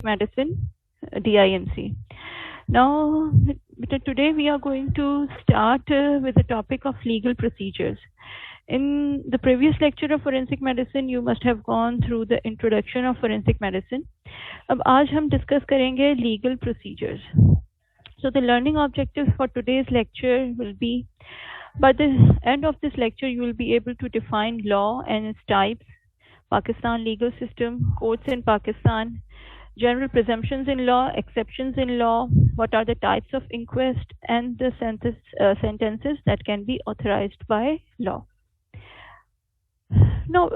Medicine, DIMC. Now, today we are going to start with the topic of legal procedures. In the previous lecture of Forensic Medicine, you must have gone through the introduction of Forensic Medicine. अब आज हम discuss करेंगे legal procedures. So the learning objectives for today's lecture will be, by the end of this lecture, you will be able to define law and its types, Pakistan legal system, courts in Pakistan, general presumptions in law, exceptions in law, what are the types of inquest, and the sentences that can be authorized by law. Now,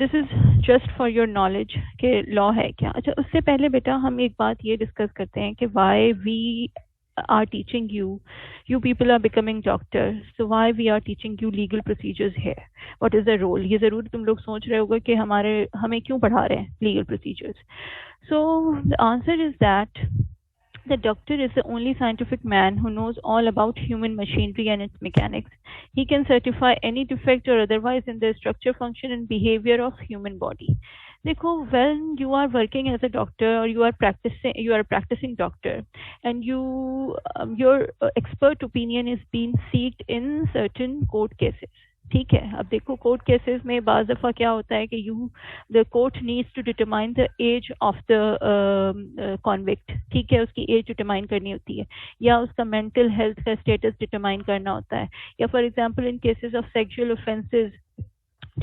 this is just for your knowledge कि law है क्या. अच्छा, उससे पहले बेटा हम एक बात ये discuss करते हैं कि why we are teaching you people are becoming doctors, so why we are teaching you legal procedures here, what is the role. ये जरूर तुम लोग सोच रहे होगे कि हमें क्यों पढ़ा रहे हैं legal procedures. So the answer is that the doctor is the only scientific man who knows all about human machinery and its mechanics. He can certify any defect or otherwise in the structure, function and behavior of human body. देखो, when you are working as a doctor or you are a practicing doctor, and your expert opinion is being sought in certain court cases. ठीक है, अब देखो court cases में बाज़ दफ़ा क्या होता है कि the court needs to determine the age of the convict. ठीक है, उसकी एज डिटरमाइन करनी होती है, या उसका मेंटल हेल्थ का स्टेटस डिटरमाइन करना होता है, या for example in cases of sexual offences,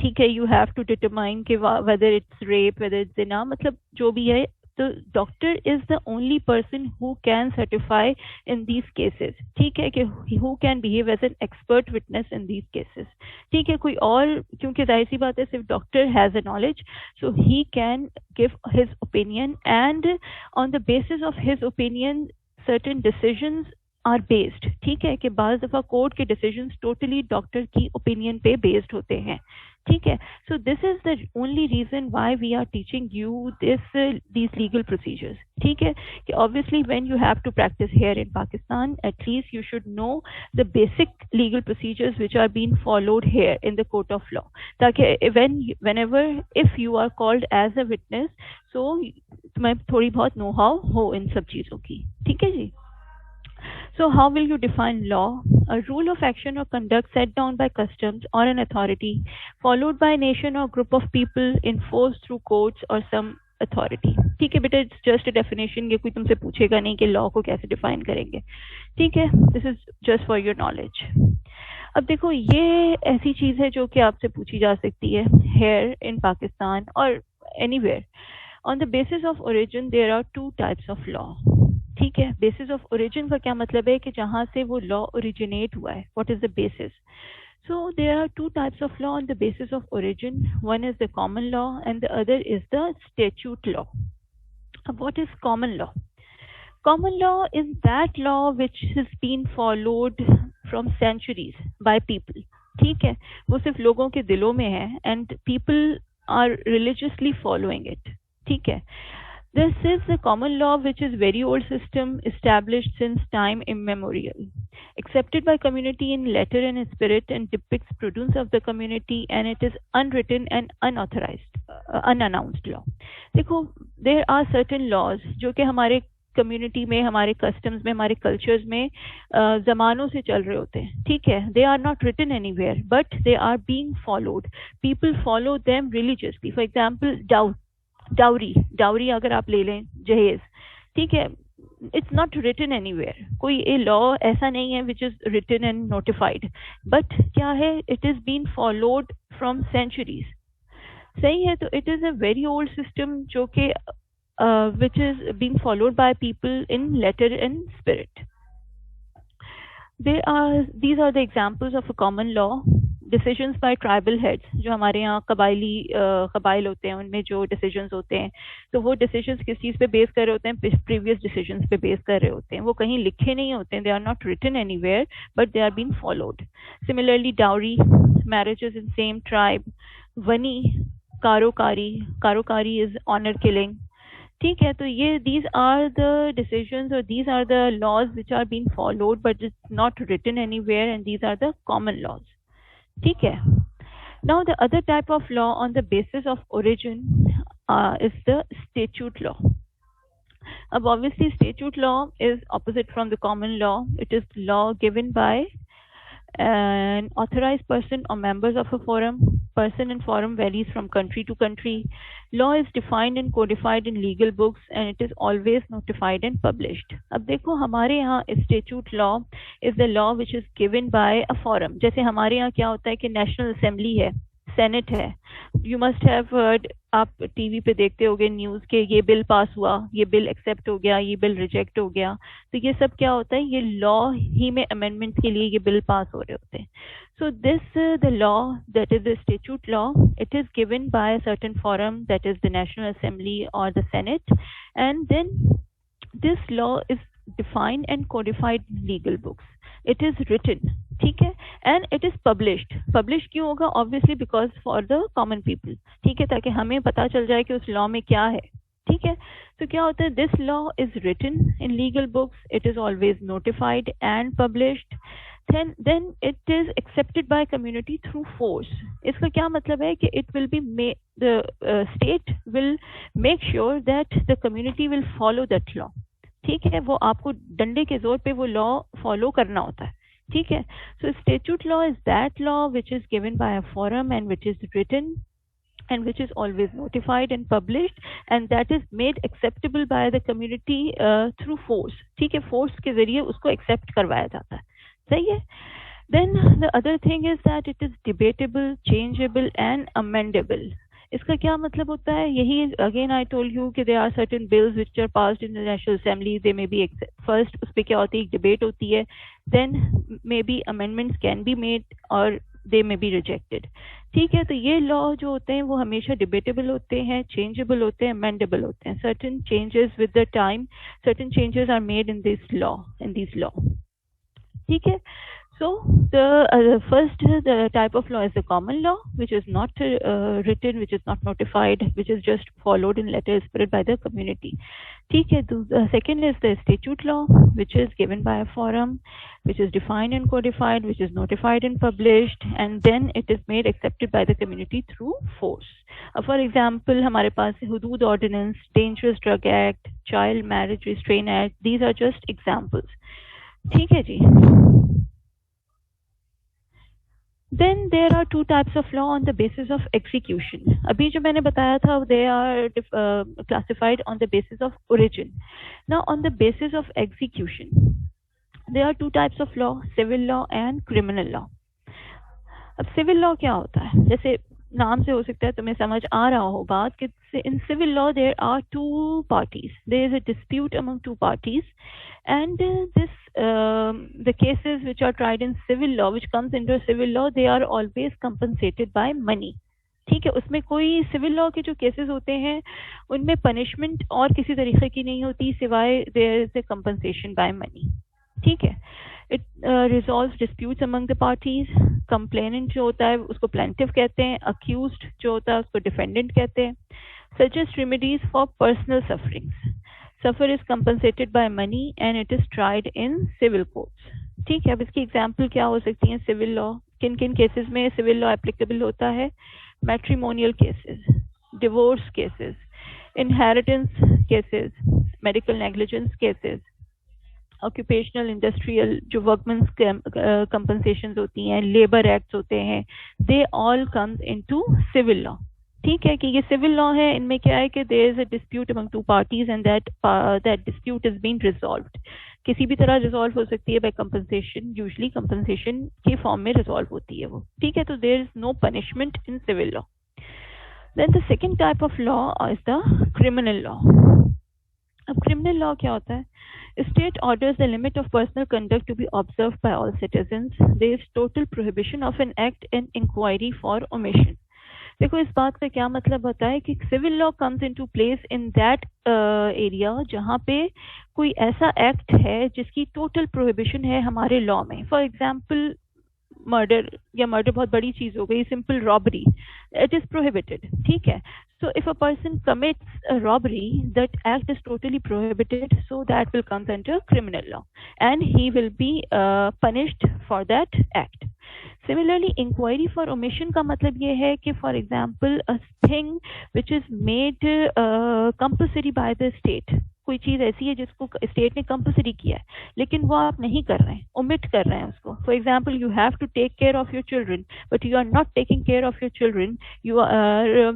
ठीक है, यू हैव टू डिटरमाइन कि whether it's rape, whether it's zina, मतलब जो भी है. The doctor is the only person who can certify in these cases. ठीक है, कि who can behave as an expert witness in these cases. ठीक है, कोई और, क्योंकि जाहिर सी बात है सिर्फ doctor has a knowledge, so he can give his opinion, and on the basis of his opinion certain decisions are based. ठीक है, कि बाज़ दफ़ा कोर्ट के decisions totally डॉक्टर की opinion पे based होते हैं. ठीक है, so this is the only reason why we are teaching you these legal procedures. ठीक है, कि obviously when you have to practice here in Pakistan, at least you should know the basic legal procedures which are being followed here in the court of law, ताकि whenever if you are called as a witness, so तुम्हें थोड़ी बहुत know how हो इन सब चीज़ों की. ठीक है जी. So how will you define law? A rule of action or conduct set down by customs or an authority, followed by a nation or group of people, enforced through courts or some authority. ठीक है बेटा, it's just a definition. ये कोई तुमसे पूछेगा नहीं कि law को कैसे define करेंगे. ठीक है, this is just for your knowledge. अब देखो, ये ऐसी चीज है जो कि आपसे पूछी जा सकती है here in Pakistan or anywhere. On the basis of origin, there are two types of law. ठीक है, बेसिस ऑफ ओरिजिन का क्या मतलब है कि जहां से वो लॉ ओरिजिनेट हुआ है, what is the basis. So there are two types of law on the basis of origin. One is the common law and the other is the statute law. अब what is common law? Common law is that law which has been followed from centuries by people. ठीक है, वो सिर्फ लोगों के दिलों में है and people are religiously following it. ठीक है, this is the common law, which is very old system established since time immemorial, accepted by community in letter and in spirit, and depicts prudence of the community, and it is unwritten and unauthorized, unannounced law. देखो, there are certain laws जो कि हमारे community में, हमारे customs में, हमारे cultures में ज़मानों से चल रहे होते हैं. ठीक है, they are not written anywhere but they are being followed. People follow them religiously. For example dowry अगर आप ले लें, जहेज. ठीक है, इट्स नॉट रिटन एनीवेयर. कोई ए लॉ ऐसा नहीं है which is written and notified, but क्या है, it is been followed from centuries. सही है, तो it is a very old system जो कि which is been followed by people in letter and spirit. These are the examples of a common law. Decisions by tribal heads, जो हमारे यहाँ कबाइल होते हैं, उनमें जो decisions होते हैं, तो वो decisions किस चीज़ पे बेस कर रहे होते हैं? previous decisions पे बेस कर रहे होते हैं. वो कहीं लिखे नहीं होते हैं. They are not written anywhere, but they are being followed. Similarly, dowry, marriages in same tribe, wani, karokari is honor killing. ठीक है, तो ये these are the decisions or these are the laws which are being followed, but it's not written anywhere, and these are the common laws. ठीक है. Now the other type of law on the basis of origin is the statute law. अब obviously statute law is opposite from the common law. It is law given by an authorized person or members of a forum. Person and forum varies from country to country. Law is defined and codified in legal books and it is always notified and published. अब देखो हमारे यहाँ statute law is the law which is given by a forum. जैसे हमारे यहाँ क्या होता है कि नेशनल असेंबली है, सेनेट है. यू मस्ट हैव हर्ड, आप टीवी पे देखते होगे न्यूज के ये बिल पास हुआ, ये बिल एक्सेप्ट हो गया, ये बिल रिजेक्ट हो गया. तो ये सब क्या होता है, ये लॉ ही में अमेंडमेंट के लिए ये बिल पास हो रहे होते हैं. So this the law, that is the statute law, it is given by a certain forum, that is the National Assembly or the Senate, and then this law is defined and codified in legal books. It is written, ठीक है, and it is published. Published क्यों होगा? Obviously because for the common people, ठीक है, ताकि हमें पता चल जाए कि उस law में क्या है. ठीक है, तो क्या होता है, this law is written in legal books, it is always notified and published. Then it is accepted by community through force. इसका क्या मतलब है कि it will be the state will make sure that the community will follow that law. ठीक है, वो आपको डंडे के जोर पे वो लॉ फॉलो करना होता है. ठीक है, so statute law is that law which is given by a forum and which is written and which is always notified and published and that is made acceptable by the community through force. ठीक है, force के जरिए उसको accept करवाया जाता है. सही है. Then the other thing is that it is debatable, changeable and amendable. इसका क्या मतलब होता है, यही again I told you कि there are certain bills which are passed in the National Assembly, they may be first उस पे क्या होती है, debate होती है, then maybe amendments can be made or they may be rejected. ठीक है, तो ये law जो होते हैं वो हमेशा debatable होते हैं, changeable होते हैं, amendable होते हैं. Certain changes with the time, certain changes are made in this law, in these law. ठीक है. So the first the type of law is the common law, which is not written, which is not notified, which is just followed in letter spirit by the community. ठीक है. The second is the statute law, which is given by a forum, which is defined and codified, which is notified and published, and then it is made accepted by the community through force. For example, हमारे पास Hudud Ordinance, Dangerous Drug Act, Child Marriage Restraint Act. These are just examples. ठीक है जी. Then there are two types of law on the basis of execution. अभी जो मैंने बताया था, they are classified on the basis of origin. Now on the basis of execution, there are two types of law, civil law and criminal law. अब civil law क्या होता है, जैसे नाम से हो सकता है तुम्हें समझ आ रहा हो बात कि in civil law there are two parties, there is a dispute among two parties and the cases which are tried in civil law, which comes into civil law, they are always compensated by money. ठीक है, उसमें कोई civil law के जो cases होते हैं उनमें punishment और किसी तरीके की नहीं होती सिवाय there is a compensation by money. ठीक है. It resolves disputes among the parties. Complainant जो होता है उसको प्लेंटिफ कहते हैं, अक्यूज्ड जो होता है उसको डिफेंडेंट कहते हैं. Suggest remedies for personal sufferings. Suffer is compensated by money and it is tried in civil courts. ठीक है, अब इसकी एग्जाम्पल क्या हो सकती है सिविल लॉ, किन किन केसेस में सिविल लॉ एप्लीकेबल होता है. Matrimonial cases, divorce cases, inheritance cases, medical negligence cases, occupational industrial जो वर्कमेंस कंपनसेशन होती हैं, लेबर एक्ट्स होते हैं, they all comes into civil law. ठीक है, कि ये सिविल लॉ है, इनमें क्या है कि there is a dispute among two parties and that dispute is been resolved. किसी भी तरह रिजॉल्व हो सकती है बाय कंपनसेशन, यूजुअली कंपनसेशन के फॉर्म में रिजॉल्व होती है वो. ठीक है, तो there is no punishment in civil law. Then the second type of law is the criminal law. अब क्रिमिनल लॉ क्या होता है, state orders the limit of personal conduct to be observed by all citizens. There is total prohibition of an act and inquiry for omission. देखो इस बात का क्या मतलब होता है कि civil law comes into place in that area जहाँ पे कोई ऐसा एक्ट है जिसकी टोटल प्रोहिबिशन है हमारे लॉ में. फॉर एग्जाम्पल मर्डर, या मर्डर बहुत बड़ी चीज हो गई, simple robbery, it is prohibited. ठीक है, so if a person commits a robbery, that act is totally prohibited, so that will come under criminal law and he will be punished for that act. Similarly, inquiry for omission का मतलब ये है कि for example a thing which is made compulsory by the state, कोई चीज ऐसी है जिसको स्टेट ने कंपलसरी किया है लेकिन वो आप नहीं कर रहे हैं, ओमिट कर रहे हैं उसको. For example, you have to take care of your children but you are not taking care of your children, you are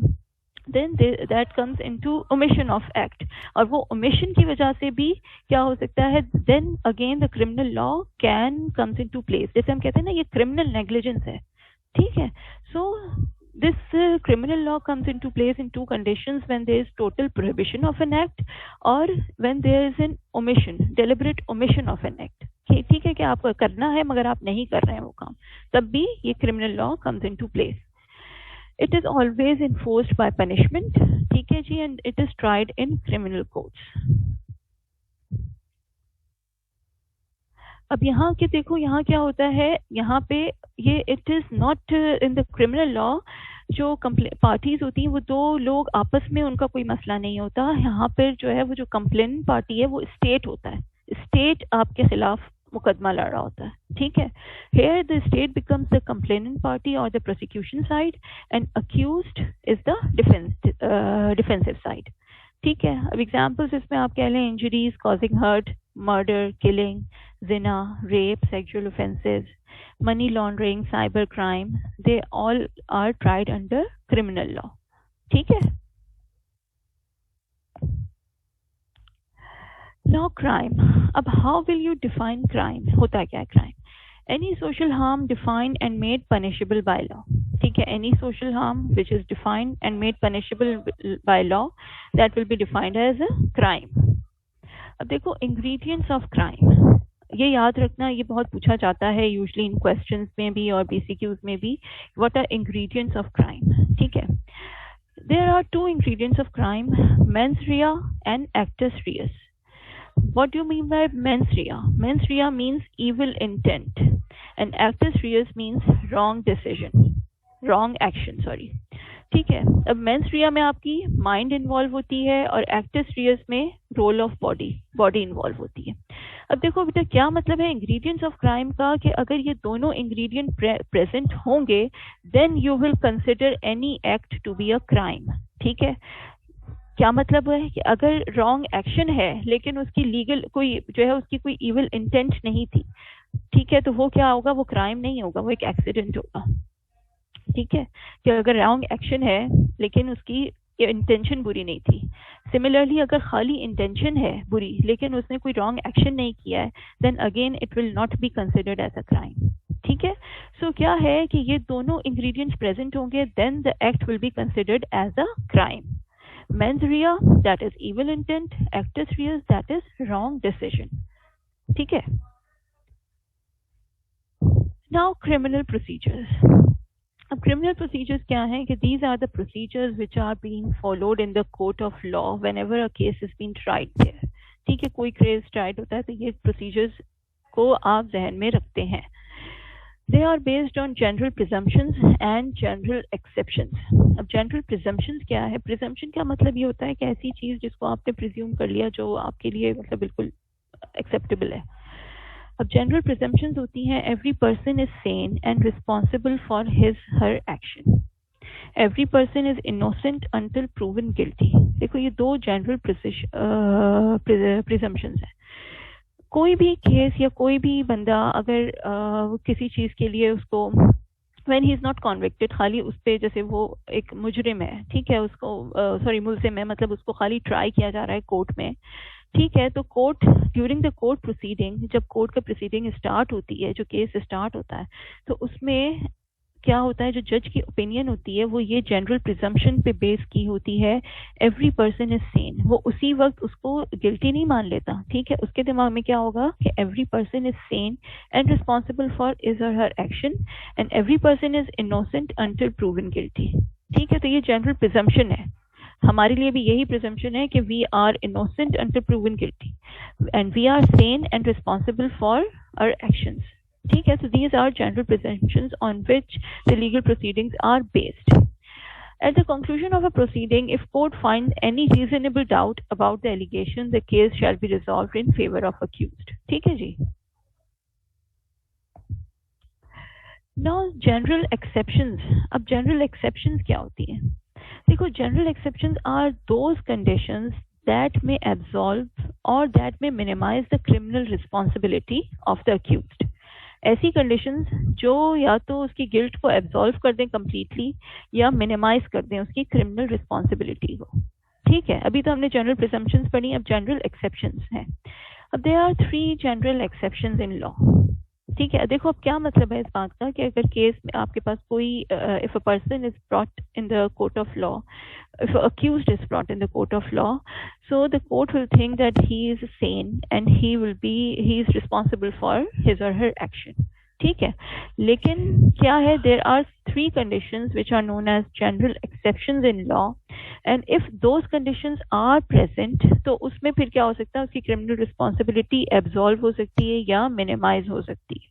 then that comes into omission of act. और वो omission की वजह से भी क्या हो सकता है, then again the criminal law can comes into place. जैसे हम कहते हैं ना ये criminal negligence है, ठीक है. So this criminal law comes into place in two conditions: when there is total prohibition of an act or when there is an omission, deliberate omission of an act. ठीक है कि आपको करना है मगर आप नहीं कर रहे हैं वो काम, तब भी ये criminal law comes into place. It is always enforced by punishment, ठीक है जी, and it is tried in criminal courts. अब यहाँ के देखो यहाँ क्या होता है, यहाँ पे ये it is not in the criminal law. जो पार्टीज होती हैं वो दो लोग आपस में, उनका कोई मसला नहीं होता. यहाँ पर जो है वो जो कंप्लेन पार्टी है वो स्टेट होता है, स्टेट आपके खिलाफ मुकदमा लड़ रहा होता है, ठीक है. Here the state becomes the complainant party or the prosecution side and accused is the defensive side, ठीक है. अब एग्जाम्पल्स इसमें आप कह लें injuries causing hurt, murder, killing, जिना, rape, sexual offences, money laundering, cyber crime, they all are tried under criminal law, ठीक है. Now crime. अब how will you define crime? होता क्या है crime? Any social harm defined and made punishable by law. ठीक है, any social harm which is defined and made punishable by law, that will be defined as a crime. अब देखो ingredients of crime. ये याद रखना, ये बहुत पूछा जाता है usually in questions में भी और BCQs में भी. What are ingredients of crime? ठीक है. There are two ingredients of crime: mens rea and actus reus. What do you mean by mens rea? Mens rea means evil intent and actus reus means wrong decision, wrong action, sorry, ठीक है. अब mens rea में आपकी mind involve होती है और actus reus में role of body involve होती है. अब देखो बेटा क्या मतलब है ingredients of crime का, कि अगर ये दोनों ingredient present होंगे then you will consider any act to be a crime, ठीक है. क्या मतलब है कि अगर रॉन्ग एक्शन है लेकिन उसकी लीगल कोई जो है उसकी कोई इविल इंटेंट नहीं थी, ठीक है, तो वो क्या होगा, वो क्राइम नहीं होगा, वो एक एक्सीडेंट होगा, ठीक है. कि अगर रॉन्ग एक्शन है लेकिन उसकी इंटेंशन बुरी नहीं थी. सिमिलरली अगर खाली इंटेंशन है बुरी लेकिन उसने कोई रॉन्ग एक्शन नहीं किया है, then again it will not be considered as a crime, ठीक है. सो क्या है कि ये दोनों इंग्रेडिएंट्स प्रेजेंट होंगे then the act will be considered as a crime. Mens rea, that is evil intent. Actus reus, that is wrong decision. ठीक है. Now criminal procedures. अब criminal procedures क्या हैं कि these are the procedures which are being followed in the court of law whenever a case is being tried there. ठीक है, कोई case tried होता है तो ये procedures को आप जहन में रखते हैं. They are based on general presumptions and general exceptions. अब general presumptions क्या है? Presumption का मतलब ये होता है कि ऐसी चीज जिसको आपने presume कर लिया जो आपके लिए मतलब बिल्कुल acceptable है. अब general presumptions होती हैं every person is sane and responsible for her action. Every person is innocent until proven guilty. देखो ये दो general presumptions हैं. कोई भी केस या कोई भी बंदा अगर किसी चीज के लिए उसको when he is not convicted, खाली उस पे जैसे वो एक मुजरिम है, ठीक है, उसको सॉरी मुल्जिम है, मतलब उसको खाली ट्राई किया जा रहा है कोर्ट में, ठीक है. तो court during the court proceeding, जब कोर्ट का प्रोसीडिंग स्टार्ट होती है, जो केस स्टार्ट होता है, तो उसमें क्या होता है, जो जज की ओपिनियन होती है वो ये जनरल प्रिजम्पशन पे बेस की होती है. Every person is Sen. वो उसी वक्त उसको गिल्टी नहीं मान लेता, ठीक है. उसके दिमाग में क्या होगा कि every person is sane and responsible for is और हर action and every person is innocent until proven guilty, ठीक है. तो ये जनरल प्रिजम्पशन है. हमारे लिए भी यही प्रिजम्पशन है कि we are innocent until proven guilty and we are sane and responsible for our actions, ठीक है. So these are general presumptions on which the legal proceedings are based. At the conclusion of a proceeding, if court finds any reasonable doubt about the allegation, the case shall be resolved in favor of accused. ठीक है जी. Now general exceptions. अब general exceptions क्या होती हैं? देखो general exceptions are those conditions that may absolve or that may minimize the criminal responsibility of the accused. ऐसी conditions जो या तो उसकी गिल्ट को एब्जॉल्व कर दें कम्प्लीटली या मिनिमाइज कर दें उसकी क्रिमिनल रिस्पॉन्सिबिलिटी को. ठीक है, अभी तो हमने जनरल प्रिजम्पशंस पढ़ी, अब जनरल एक्सेप्शंस हैं. अब there are 3 general exceptions in law. ठीक है, देखो अब क्या मतलब है इस बात का कि अगर केस में आपके पास कोई if a person is brought in the court of law, if accused is brought in the court of law, so the court will think that he is sane and he is responsible for his or her action. ठीक है, लेकिन क्या है, there are 3 conditions which are known as general exceptions in law, and if those conditions are present तो उसमें फिर क्या हो सकता है, उसकी criminal responsibility absolve हो सकती है या minimize हो सकती है.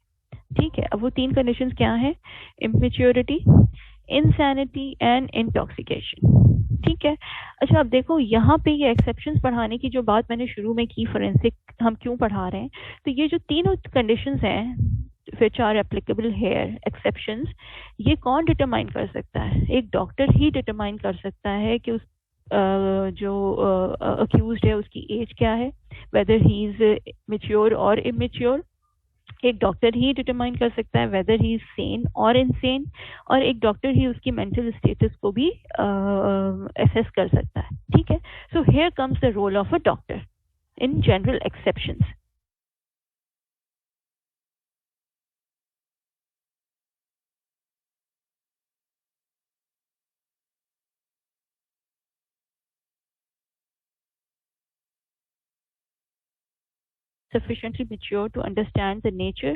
ठीक है, अब वो 3 conditions क्या है, immaturity, insanity and intoxication. ठीक है, अच्छा अब देखो यहाँ पे ये एक्सेप्शंस पढ़ाने की जो बात मैंने शुरू में की, फोरेंसिक हम क्यों पढ़ा रहे हैं, तो ये जो तीनों कंडीशंस हैं which are applicable here, exceptions, ये कौन डिटरमाइन कर सकता है, एक डॉक्टर ही डिटरमाइन कर सकता है कि उस जो अक्यूज्ड है उसकी एज क्या है, whether he is mature or immature. एक डॉक्टर ही डिटरमाइन कर सकता है वेदर ही इज सेन और इनसेन, और एक डॉक्टर ही उसकी मेंटल स्टेटस को भी असेस कर सकता है. ठीक है, so here comes the role of a doctor in general exceptions. Sufficiently mature to understand the nature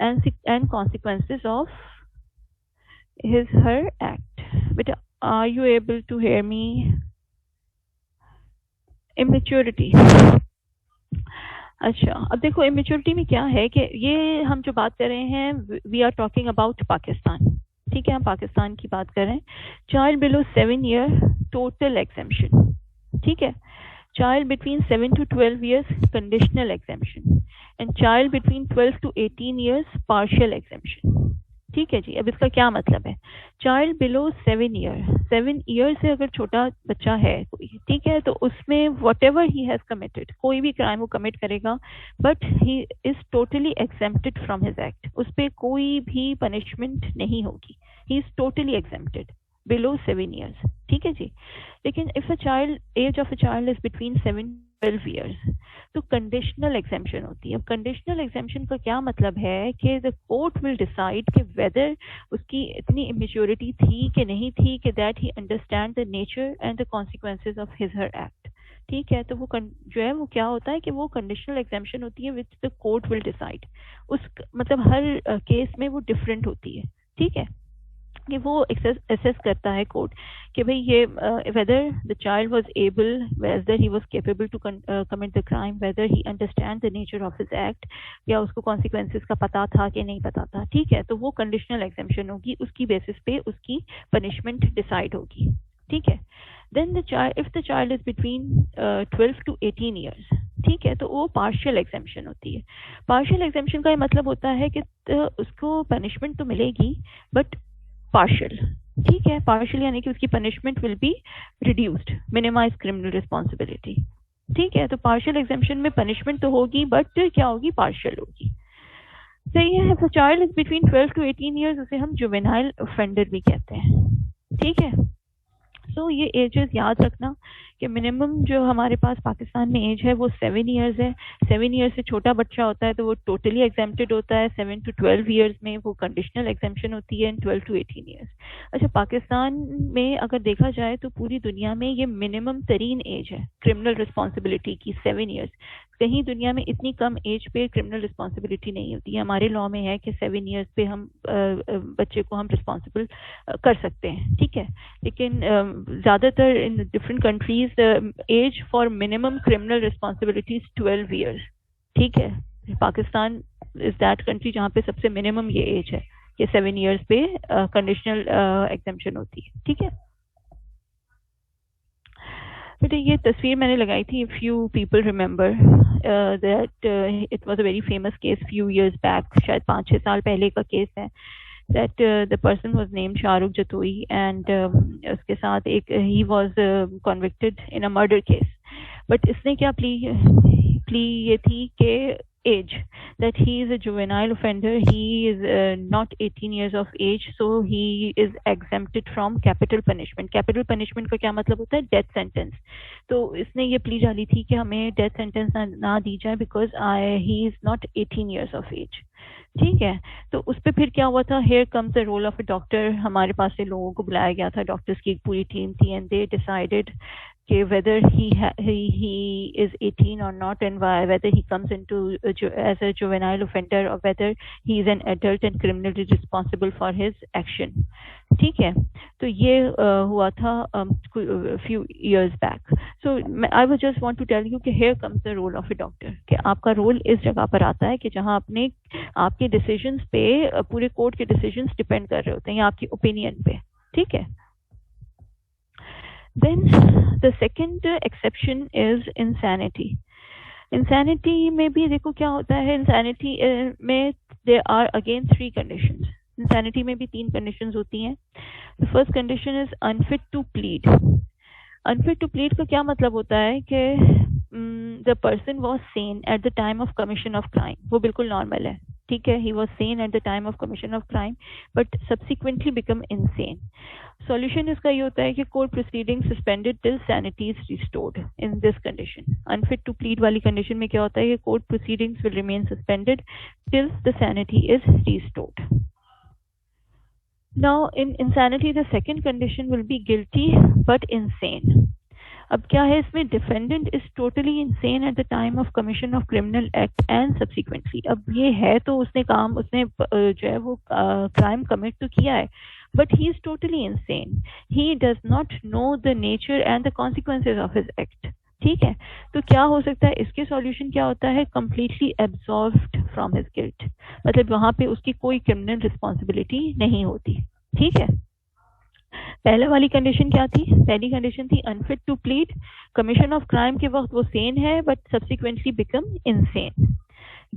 and consequences of his her act. But are you able to hear me? Immaturity. अच्छा, अब देखो immaturity में क्या है कि ये हम जो बात कर रहे हैं, we are talking about Pakistan. ठीक है, हम पाकिस्तान की बात कर रहे हैं. Child below 7 year total exemption. ठीक है, child between 7 to 12 years conditional exemption, and child between 12 to 18 years partial exemption. ठीक है जी, अब इसका क्या मतलब है, चाइल्ड बिलो 7 ईयर से अगर छोटा बच्चा है कोई, ठीक है, तो उसमें whatever he has committed, कोई भी क्राइम वो कमिट करेगा, but he is totally exempted from his act, उस पर कोई भी पनिशमेंट नहीं होगी, he is totally exempted below 7 years. ठीक है जी, लेकिन if a child age of a child is between 7 12 years तो कंडीशनल एग्जेम्पशन होती है. अब कंडीशनल एग्जेम्पशन का क्या मतलब है कि द कोर्ट विल डिसाइड कि वेदर उसकी इतनी इमेच्योरिटी थी कि नहीं थी कि that he understand the nature and the consequences of his her act. ठीक है, तो वो जो है वो क्या होता है कि वो कंडीशनल एग्जेम्पशन होती है which the court will decide. उस मतलब हर केस में वो डिफरेंट होती है. ठीक है, कि वो असेस करता है कोर्ट कि भाई ये whether the child was able, whether he was capable to commit the crime, whether he understand the nature of his act, या उसको कॉन्सिक्वेंसेस का पता था कि नहीं पता था. ठीक है, तो वो कंडीशनल एग्जेम्पशन होगी, उसकी बेसिस पे उसकी पनिशमेंट डिसाइड होगी. ठीक है, then the child, if the child is between 12 to 18 years, ठीक है, तो वो पार्शियल एग्जेम्पशन होती है. पार्शियल एग्जेम्पशन का ये मतलब होता है कि उसको पनिशमेंट तो मिलेगी बट पार्शियल. ठीक है, पार्शियल यानी कि उसकी punishment will be reduced, minimise criminal responsibility. ठीक है, तो पार्शियल एग्जेम्पशन में पनिशमेंट तो होगी बट क्या होगी, पार्शियल होगी. सही है, if a child is between 12 to 18 years उसे हम जुवेनाइल ऑफेंडर भी कहते हैं. ठीक है, सो ये एजेस याद रखना कि मिनिमम जो हमारे पास पाकिस्तान में एज है वो 7 ईयर्स है. 7 ईयर्स से छोटा बच्चा होता है तो वो टोटली एग्जेम्प्टेड होता है. 7 to 12 ईयर्स में वो कंडीशनल एग्जेम्पशन होती है, 12 to 18 ईयर्स. अच्छा, पाकिस्तान में अगर देखा जाए तो पूरी दुनिया में ये मिनिमम तरीन एज है क्रिमिनल रिस्पॉन्सिबिलिटी की, 7 ईयर्स. कहीं दुनिया में इतनी कम एज पे क्रिमिनल रिस्पॉन्सिबिलिटी नहीं होती है. हमारे लॉ में है कि 7 ईयर्स पे हम बच्चे को हम रिस्पॉन्सिबल कर सकते हैं. ठीक है, लेकिन ज़्यादातर in different countries age for minimum criminal responsibility is 12 years. ठीक है, पाकिस्तान इज दैट कंट्री जहाँ पे सबसे मिनिमम ये एज है कि 7 ईयर्स पे कंडीशनल एग्जेम्पशन होती है. ठीक है बेटा, ये तस्वीर मैंने लगाई थी, if you people remember that it was a very famous case few years back, शायद 5-6 साल पहले का केस है. that the person was named Shahrukh Jatoi and उसके साथ एक he was convicted in a murder case. But इसने क्या प्ली ये थी कि age, that he is a juvenile offender, he is not 18 years of age, so he is exempted from capital punishment. capital punishment का क्या मतलब होता है? death sentence. तो इसने ये प्ली डाली थी कि हमें death sentence ना दी जाए because he is not 18 years of age. ठीक है, तो उस पर फिर क्या हुआ था? here comes the role of a doctor. हमारे पास से लोगों को बुलाया गया था, डॉक्टर्स की एक पूरी टीम थी, and they decided whether he is 18 or not, and whether he comes into as a juvenile offender or whether he is an adult and criminally responsible for his action. ठीक है, तो ये हुआ था few years back. So I would just want to tell you कि here comes the role of a doctor, कि आपका role इस जगह पर आता है कि जहां अपने आपके डिसीजंस पे पूरे कोर्ट के डिसीजंस डिपेंड कर रहे होते हैं या आपकी ओपिनियन पे. ठीक है. Then the second exception is insanity. Insanity में भी देखो क्या होता है. Insanity में there are again 3 conditions. Insanity में भी 3 conditions होती हैं. The first condition is unfit to plead. Unfit to plead का क्या मतलब होता है कि the person was sane at the time of commission of crime. वो बिल्कुल normal है. ठीक है, he was sane at the time of commission of crime but subsequently become insane. Solution इसका ये होता है कि court proceedings suspended till sanity is restored. In this condition, unfit to plead वाली condition में क्या होता है कि court proceedings will remain suspended till the sanity is restored. Now in insanity the second condition will be guilty but insane. अब क्या है इसमें? Defendant is totally insane eight the time of commission of criminal act and subsequently. अब ये है तो उसने जो है वो क्राइम कमिट तो किया है but he is totally insane. He does not know the nature and the consequences of his act. ठीक है, तो क्या हो सकता है इसके सॉल्यूशन क्या होता है? Completely absorbed from his guilt. मतलब वहां पे उसकी कोई क्रिमिनल रिस्पॉन्सिबिलिटी नहीं होती. ठीक है, पहले वाली कंडीशन क्या थी? पहली कंडीशन थी unfit to plead. Commission of crime के वक्त वो सेन है but subsequently become insane.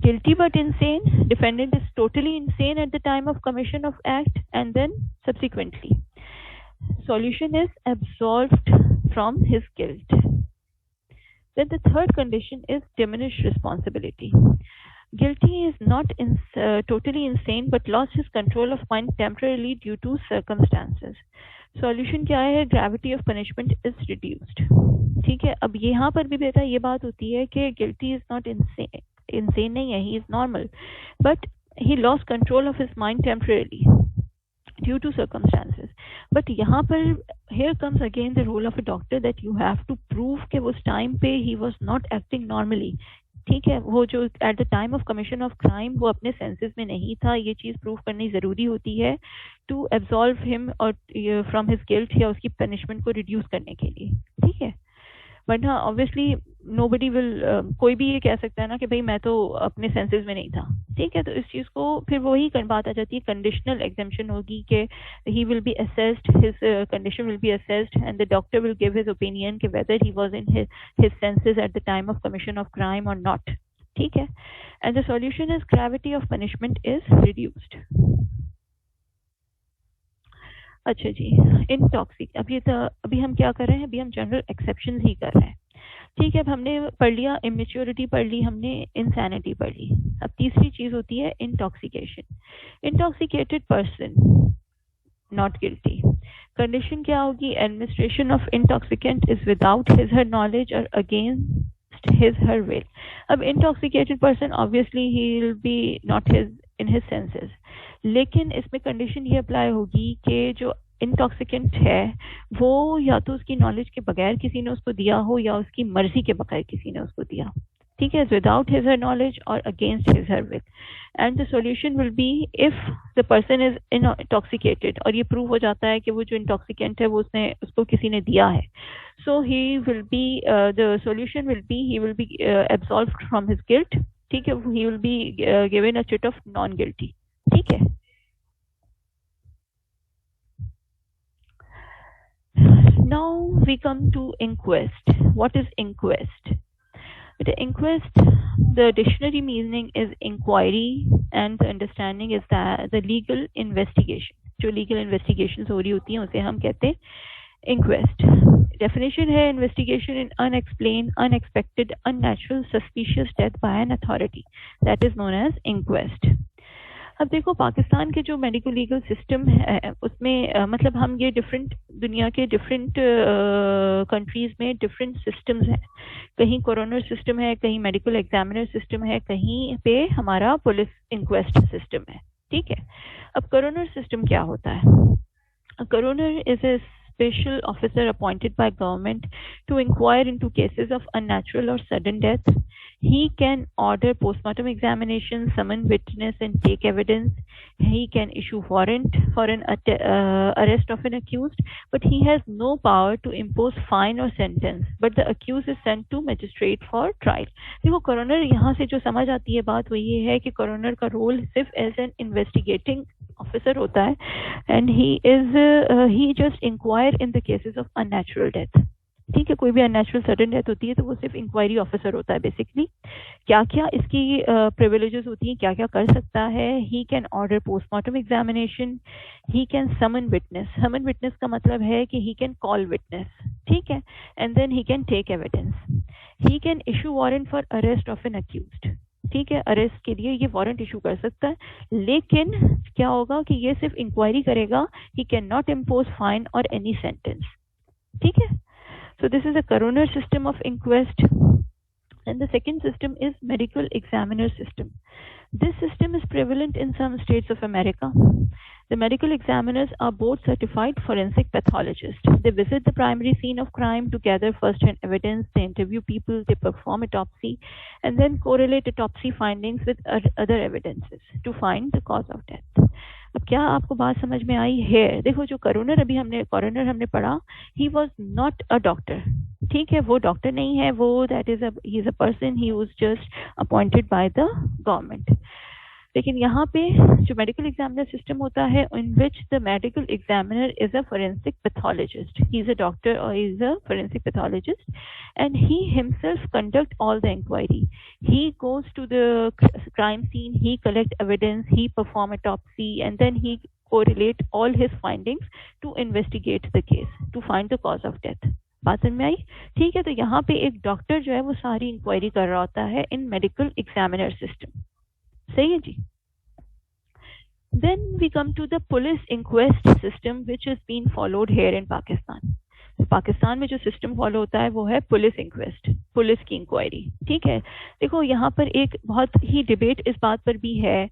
Guilty but insane. Defendant is totally insane at the time of commission of act and then subsequently. Solution is absolved from his guilt. Then the third condition is diminished responsibility. Guilty is not totally insane but lost his control of mind temporarily due to circumstances. Solution क्या है? Gravity of punishment is reduced. ठीक है, अब यहाँ पर भी बेटा ये बात होती है कि guilty is not insane नहीं है, he is normal but he lost control of his mind temporarily due to circumstances. But यहाँ पर here comes again the role of a doctor that you have to prove कि उस time पे he was not acting normally. ठीक है, वो जो eight the time of commission of crime वो अपने सेंसेस में नहीं था, ये चीज प्रूव करनी जरूरी होती है टू एब्सॉल्व हिम और फ्रॉम हिज गिल्ट या उसकी पनिशमेंट को रिड्यूस करने के लिए. ठीक है, बट हाँ ऑब्वियसली नोबडी विल, कोई भी ये कह सकता है ना कि भाई मैं तो अपने सेंसेस में नहीं था. ठीक है, तो इस चीज को फिर वही बात आ जाती है, कंडीशनल एग्जेम्पशन होगी कि he will be assessed, his condition will be assessed and the doctor will give his opinion कि whether he was in his senses at the time of commission of crime और not. ठीक है, and the solution is gravity of punishment is reduced. अच्छा जी, इंटॉक्सिक. अभी हम क्या कर रहे हैं? अभी हम जनरल एक्सेप्शन ही कर रहे हैं. ठीक है, अब हमने पढ़ लिया इमेच्योरिटी, पढ़ ली हमने, इंसैनिटी पढ़ ली. अब तीसरी चीज होती है intoxication. Intoxicated person not guilty. Condition क्या होगी? Administration of intoxicant is without his her knowledge और अगेंस्ट हिज हर विल. अब intoxicated person obviously he will B not his in his senses, लेकिन इसमें कंडीशन ये अप्लाई होगी कि जो इंटॉक्सिकेंट है वो या तो उसकी नॉलेज के बगैर किसी ने उसको दिया हो या उसकी मर्जी के बगैर किसी ने उसको दिया. ठीक है, विदाउट हिज हर नॉलेज और against his her will. And the solution will B if the person is intoxicated और ये प्रूव हो जाता है कि वो जो इंटॉक्सिकेंट है वो उसको किसी ने दिया है. So he will be, the solution will be he will be absolved from his guilt. ठीक है, he will be given a chit of non guilty. ठीक है, now we come to inquest. What is inquest? The inquest, the dictionary meaning is inquiry and the understanding is that the legal investigation. जो legal investigations हो रही होती हैं उसे हम कहते हैं इंक्वेस्ट डेफिनेशन है investigation in unexplained, unexpected, unnatural, suspicious death by an authority, that is known as inquest. अब देखो पाकिस्तान के जो मेडिकल लीगल सिस्टम है उसमें मतलब हम ये डिफरेंट दुनिया के डिफरेंट कंट्रीज में डिफरेंट सिस्टम्स हैं। कहीं कोरोनर सिस्टम है, कहीं मेडिकल एग्जामिनर सिस्टम है, कहीं पे हमारा पुलिस इंक्वेस्ट सिस्टम है। ठीक है, अब कोरोनर सिस्टम क्या होता है? Coroner is a special officer appointed by government to inquire into cases of unnatural or sudden death. He can order postmortem examination, summon witness and take evidence. He can issue warrant for an arrest of an accused, but he has no power to impose fine or sentence. But the accused is sent to magistrate for trial. देखो कॉरोनर यहाँ से जो समझ आती है बात वो ये है कि कॉरोनर का रोल सिर्फ एज एन इन्वेस्टिगेटिंग ऑफिसर होता है and he just inquire in the cases of unnatural death. ठीक है, कोई भी अननेचुरल सडन डेथ होती है तो वो सिर्फ इंक्वायरी ऑफिसर होता है बेसिकली। क्या क्या इसकी प्रिविलेजेस होती हैं, क्या क्या कर सकता है? He can order postmortem examination, he can summon witness. Summon witness का मतलब है कि ही कैन कॉल विटनेस, ठीक है, and then he can take evidence. He can issue warrant for arrest of an accused. ठीक है, अरेस्ट के लिए ये वारंट इशू कर सकता है, लेकिन क्या होगा कि ये सिर्फ इंक्वायरी करेगा, he can not impose fine और एनी सेंटेंस। ठीक है, so this is a coroner system of inquest. And the second system is medical examiner system. This system is prevalent in some states of America. The medical examiners are board certified forensic pathologists. They visit the primary scene of crime to gather first-hand evidence. They interview people, they perform autopsy, and then correlate autopsy findings with other evidences to find the cause of death. अब क्या आपको बात समझ में आई है? देखो जो coroner हमने पढ़ा, he was not a doctor. ठीक है, वो डॉक्टर नहीं है, वो he is a person, he was just appointed by the government. लेकिन यहाँ पे जो मेडिकल एग्जामिनर सिस्टम होता है, in which the medical examiner is a forensic pathologist, he is a doctor और is a forensic pathologist, and he himself conduct all the inquiry. He goes to the crime scene, he collect evidence, he perform autopsy, and then he correlate all his findings to investigate the case, to find the cause of death. बात समझ में आई? ठीक है, तो यहाँ पे एक doctor जो है वो सारी इंक्वायरी कर रहा होता है इन मेडिकल एग्जामिनर सिस्टम। सही है जी। Then we come to the police inquest system which is being followed here in Pakistan. Pakistan में जो सिस्टम फॉलो होता है वो है पुलिस इंक्वेस्ट, पुलिस की इंक्वायरी। ठीक है, देखो यहाँ पर एक बहुत ही डिबेट इस बात पर भी है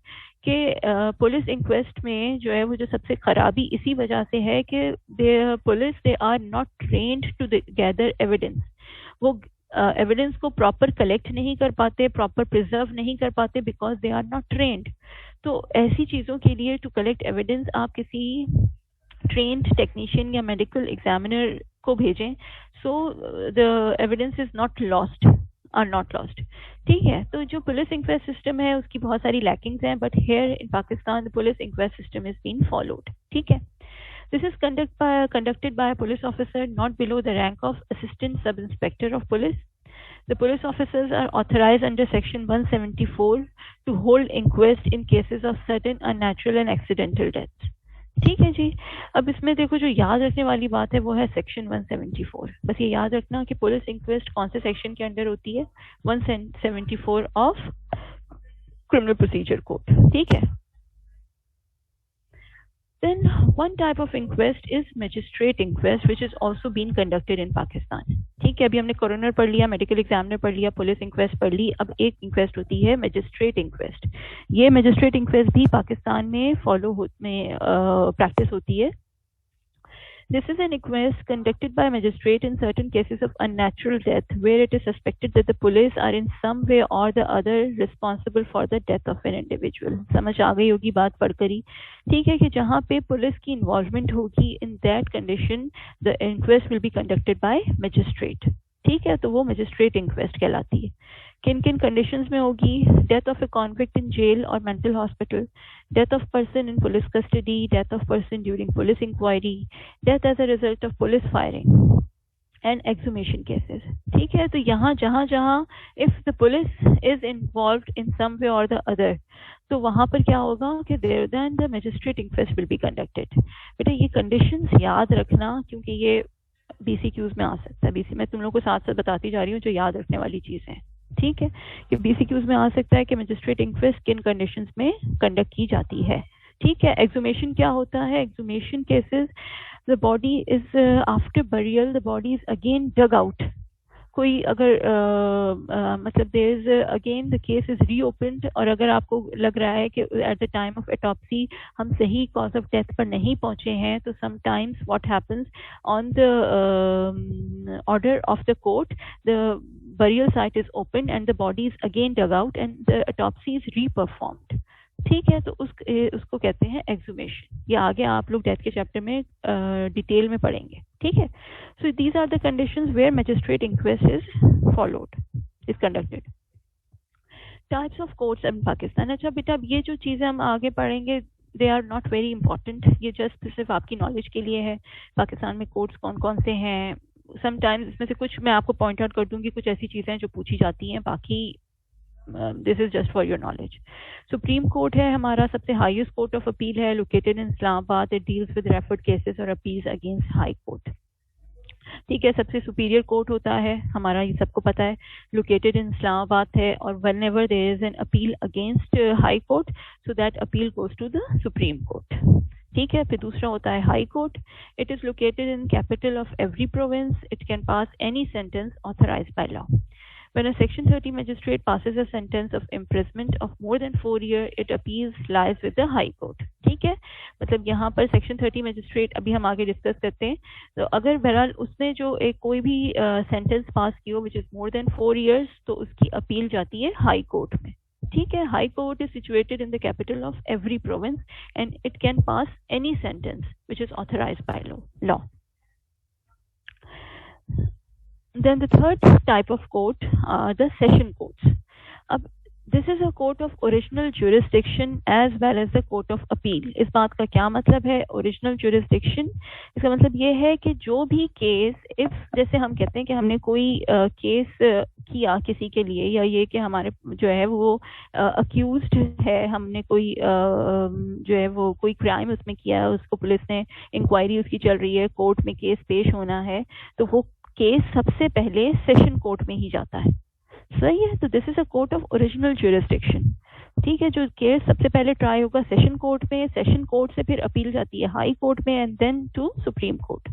कि पुलिस इंक्वेस्ट में जो है वो जो सबसे खराबी इसी वजह से है कि they are not trained to gather evidence. वो एविडेंस को प्रॉपर कलेक्ट नहीं कर पाते, प्रॉपर प्रिजर्व नहीं कर पाते, because they are not trained. तो ऐसी चीज़ों के लिए टू कलेक्ट एविडेंस आप किसी ट्रेन्ड टेक्नीशियन या मेडिकल एग्जामिनर को भेजें, so the evidence is not lost, are not lost. ठीक है, तो जो पुलिस इंक्वेस्ट सिस्टम है उसकी बहुत सारी लैकिंग्स हैं, but here in Pakistan the police inquest system is been followed. ठीक है, this is conducted by a police officer not below the rank of assistant sub inspector of police. The police officers are authorized under section 174 to hold inquest in cases of certain unnatural and accidental deaths. ठीक है जी। अब इसमें देखो जो याद रखने वाली बात है वो है सेक्शन 174। बस ये याद रखना कि पुलिस इंक्वेस्ट कौन से सेक्शन के अंडर होती है, 174 ऑफ क्रिमिनल प्रोसीजर कोड। ठीक है, then one type of inquest is magistrate inquest which is also being conducted in Pakistan. ठीक है, अभी हमने कोरोनर पढ़ लिया, मेडिकल एग्जामिनर पढ़ लिया, पुलिस इंक्वेस्ट पढ़ ली, अब एक इंक्वेस्ट होती है मैजिस्ट्रेट इंक्वेस्ट। ये मैजिस्ट्रेट इंक्वेस्ट भी पाकिस्तान में प्रैक्टिस होती है। This is an inquest conducted by a magistrate in certain cases of unnatural death where it is suspected that the police are in some way or the other responsible for the death of an individual. समझ आ गई होगी बात पढ़कर ही। ठीक है, कि जहाँ पे पुलिस की इन्वॉल्वमेंट होगी, in that condition the inquest will be conducted by magistrate. ठीक है, तो वो मैजिस्ट्रेट इंक्वेस्ट कहलाती है। किन किन कंडीशंस में होगी? Death of a convict in jail और mental hospital, death of person in police custody, death of person during police inquiry, death as a result of police firing and exhumation cases. ठीक है, तो यहाँ जहाँ if the police is involved in some way और the other, तो वहां पर क्या होगा कि there then the magistrate inquest will be conducted. बेटा ये कंडीशंस याद रखना, क्योंकि ये BCQs में आ सकता है। BC मैं तुम लोग को साथ साथ बताती जा रही हूँ जो याद रखने वाली चीज़ है, ठीक है, कि BCQs में आ सकता है कि मजिस्ट्रेट इंक्वेस्ट किन कंडीशंस में कंडक्ट की जाती है, ठीक है। एक्सुमेशन क्या होता है? Exhumation cases, the body is after burial the body is again dug out. कोई अगर मतलब there is again the case is reopened, और अगर आपको लग रहा है कि at the time of autopsy हम सही कॉज ऑफ डेथ पर नहीं पहुंचे हैं, तो sometimes what happens on the order of the court the burial site is opened and the body is again dug out and the autopsy is reperformed, ठीक है। तो उसको कहते हैं एक्सुमेशन। ये आगे आप लोग डेथ के चैप्टर में डिटेल में पढ़ेंगे, ठीक है। So these are the conditions where magistrate inquest is followed, is conducted. Types of courts in Pakistan. अच्छा बेटा, अब ये जो चीज़ें हम आगे पढ़ेंगे they are not very important, ये जस्ट सिर्फ आपकी नॉलेज के लिए है। पाकिस्तान में कोर्ट्स कौन कौन से हैं, समटाइम्स इसमें से कुछ मैं आपको पॉइंट आउट कर दूंगी, कुछ ऐसी चीज़ें जो पूछी जाती हैं, बाकी this is just for your knowledge. Supreme court है हमारा, सबसे हाईएस्ट कोर्ट ऑफ अपील है, located in Islamabad. It deals with referred cases और अपील्स अगेंस्ट हाई कोर्ट, ठीक है। सबसे सुपीरियर कोर्ट होता है हमारा, ये सबको पता है, लोकेटेड इन इस्लामाबाद है, और whenever there is an appeal against high court so that appeal goes to the supreme court, ठीक है। फिर दूसरा होता है high court. It is located in capital of every province. It can pass any sentence authorised by law. When a Section 30 magistrate passes a sentence of imprisonment of more than 4 years, it appeals lies with the High Court, ठीक है। मतलब यहाँ पर Section 30 magistrate, अभी हम आगे discuss करते हैं, तो अगर बहरहाल उसने जो एक कोई भी सेंटेंस पास की हो which is more than 4 years, तो उसकी अपील जाती है हाई कोर्ट में, ठीक है। High court is situated in the capital of every province and it can pass any sentence which is authorised by law. Then the third type of court are the session courts. This is a court of original jurisdiction as well as the court of appeal. इस बात का क्या मतलब है original jurisdiction? इसका मतलब ये है कि जो भी केस, इफ जैसे हम कहते हैं कि हमने कोई केस किया किसी के लिए, या ये कि हमारे जो है वो अक्यूज्ड है, हमने कोई जो है वो कोई क्राइम उसमें किया है, उसको पुलिस ने इंक्वायरी उसकी चल रही है, कोर्ट में केस पेश होना है, तो वो केस सबसे पहले सेशन कोर्ट में ही जाता है, सही है। तो this is a court of original jurisdiction, ठीक है। जो केस सबसे पहले ट्राई होगा सेशन कोर्ट में, सेशन कोर्ट से फिर अपील जाती है हाई कोर्ट में and then to supreme court.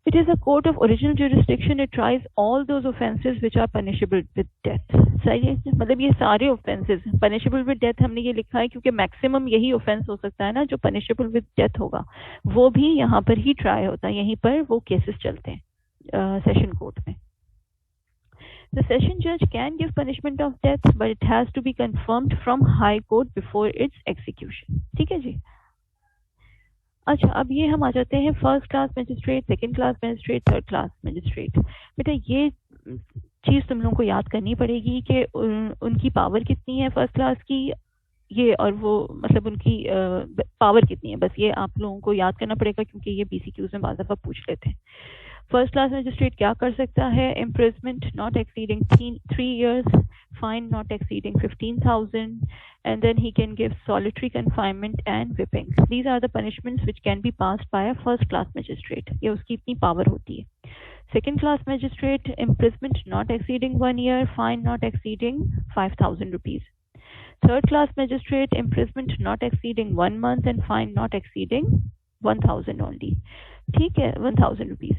It is a court of original jurisdiction. It tries all those offences which are punishable with death, सही है। मतलब ये सारे ऑफेंसेस पनिशेबल विद डेथ हमने ये लिखा है क्योंकि मैक्सिमम यही ऑफेंस हो सकता है ना जो पनिशेबल विद डेथ होगा, वो भी यहाँ पर ही ट्राई होता है, यहीं पर वो केसेस चलते हैं सेशन कोर्ट में। The session judge can give punishment of death, but it has to be confirmed from high court before its execution, ठीक है जी। अच्छा, अब ये हम आ जाते हैं first class magistrate, second class magistrate, third class magistrate. बेटा ये चीज तुम लोगों को याद करनी पड़ेगी कि उनकी पावर कितनी है फर्स्ट क्लास की, ये और वो मतलब उनकी पावर कितनी है, बस ये आप लोगों को याद करना पड़ेगा क्योंकि ये BCQs में बाज़ दफ़ा पूछ लेते हैं। फर्स्ट क्लास मैजिस्ट्रेट क्या कर सकता है? Imprisonment not exceeding 3 years, fine not exceeding 15,000, and then he can give solitary confinement and whipping. These are the punishments which can be passed by a first class magistrate. ये उसकी इतनी power होती है। Second class magistrate, imprisonment not exceeding 1 year, fine not exceeding 5,000 rupees. Third class magistrate, imprisonment not exceeding 1 month and fine not exceeding 1,000 only, ठीक है, 1,000 rupees।